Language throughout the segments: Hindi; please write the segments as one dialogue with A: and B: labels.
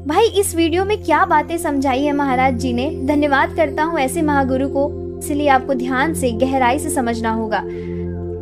A: भाई इस वीडियो में क्या बातें समझाई है महाराज जी ने। धन्यवाद करता हूँ ऐसे महागुरु को, इसलिए आपको ध्यान से गहराई से समझना होगा।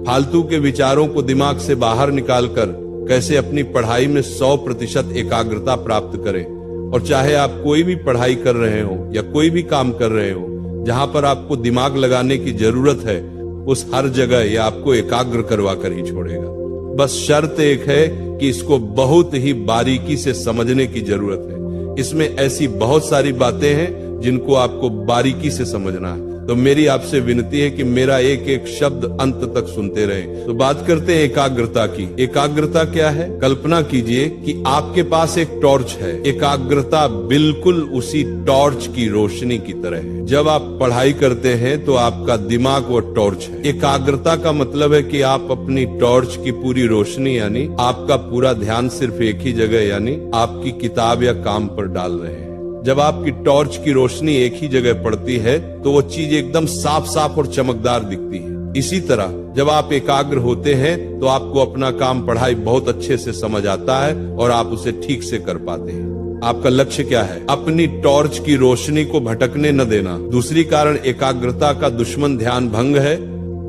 B: फालतू के विचारों को दिमाग से बाहर निकालकर कैसे अपनी पढ़ाई में 100% एकाग्रता प्राप्त करें। और चाहे आप कोई भी पढ़ाई कर रहे हो या कोई भी काम कर रहे हो, जहां पर आपको दिमाग लगाने की जरूरत है, उस हर जगह ये आपको एकाग्र करवा कर ही छोड़ेगा। बस शर्त एक है कि इसको बहुत ही बारीकी से समझने की जरूरत है। इसमें ऐसी बहुत सारी बातें हैं जिनको आपको बारीकी से समझना है। तो मेरी आपसे विनती है कि मेरा एक एक शब्द अंत तक सुनते रहें। तो बात करते हैं एकाग्रता की। एकाग्रता क्या है? कल्पना कीजिए कि आपके पास एक टॉर्च है। एकाग्रता बिल्कुल उसी टॉर्च की रोशनी की तरह है। जब आप पढ़ाई करते हैं तो आपका दिमाग वो टॉर्च है। एकाग्रता का मतलब है कि आप अपनी टॉर्च की पूरी रोशनी यानी आपका पूरा ध्यान सिर्फ एक ही जगह यानी आपकी किताब या काम पर डाल रहे हैं। जब आपकी टॉर्च की रोशनी एक ही जगह पड़ती है तो वो चीज एकदम साफ साफ और चमकदार दिखती है। इसी तरह जब आप एकाग्र होते हैं तो आपको अपना काम पढ़ाई बहुत अच्छे से समझ आता है और आप उसे ठीक से कर पाते हैं। आपका लक्ष्य क्या है? अपनी टॉर्च की रोशनी को भटकने न देना। दूसरी कारण एकाग्रता का दुश्मन ध्यान भंग है।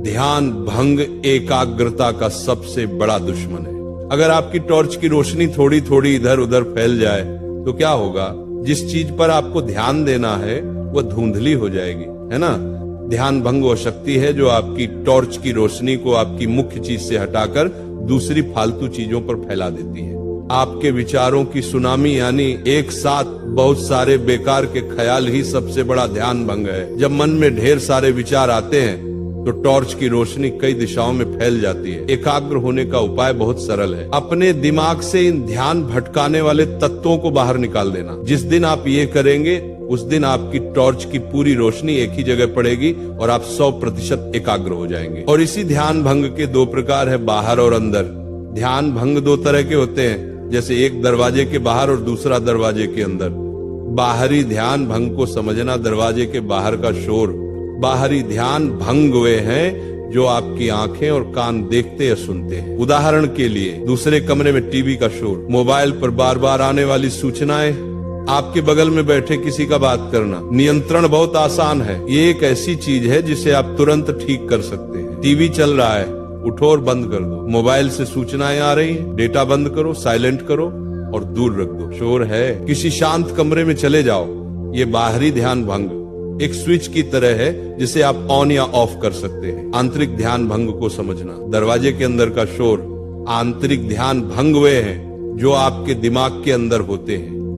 B: ध्यान भंग एकाग्रता का सबसे बड़ा दुश्मन है। अगर आपकी टॉर्च की रोशनी थोड़ी थोड़ी इधर उधर फैल जाए तो क्या होगा? जिस चीज पर आपको ध्यान देना है वो धुंधली हो जाएगी, है ना। ध्यान भंग वो शक्ति है जो आपकी टॉर्च की रोशनी को आपकी मुख्य चीज से हटाकर दूसरी फालतू चीजों पर फैला देती है। आपके विचारों की सुनामी यानी एक साथ बहुत सारे बेकार के ख्याल ही सबसे बड़ा ध्यान भंग है। जब मन में ढेर सारे विचार आते हैं तो टॉर्च की रोशनी कई दिशाओं में फैल जाती है। एकाग्र होने का उपाय बहुत सरल है। अपने दिमाग से इन ध्यान भटकाने वाले तत्वों को बाहर निकाल देना। जिस दिन आप ये करेंगे उस दिन आपकी टॉर्च की पूरी रोशनी एक ही जगह पड़ेगी और आप 100% एकाग्र हो जाएंगे। और इसी ध्यान भंग के दो प्रकार है, बाहर और अंदर। ध्यान भंग दो तरह के होते हैं, जैसे एक दरवाजे के बाहर और दूसरा दरवाजे के अंदर। बाहरी ध्यान भंग को समझना दरवाजे के बाहर का शोर। बाहरी ध्यान भंग वे हैं जो आपकी आंखें और कान देखते या सुनते हैं। उदाहरण के लिए दूसरे कमरे में टीवी का शोर, मोबाइल पर बार बार आने वाली सूचनाएं, आपके बगल में बैठे किसी का बात करना। नियंत्रण बहुत आसान है। ये एक ऐसी चीज है जिसे आप तुरंत ठीक कर सकते हैं। टीवी चल रहा है, उठो और बंद कर दो। मोबाइल से सूचनाएं आ रही हैं, डेटा बंद करो, साइलेंट करो और दूर रख दो। शोर है, किसी शांत कमरे में चले जाओ। ये बाहरी ध्यान भंग एक स्विच की तरह है जिसे आप ऑन या ऑफ कर सकते हैं। आंतरिक ध्यान भंग को समझना। दरवाजे के अंदर का शोर, आंतरिक ध्यान भंग वे हैं जो आपके दिमाग के अंदर होते हैं।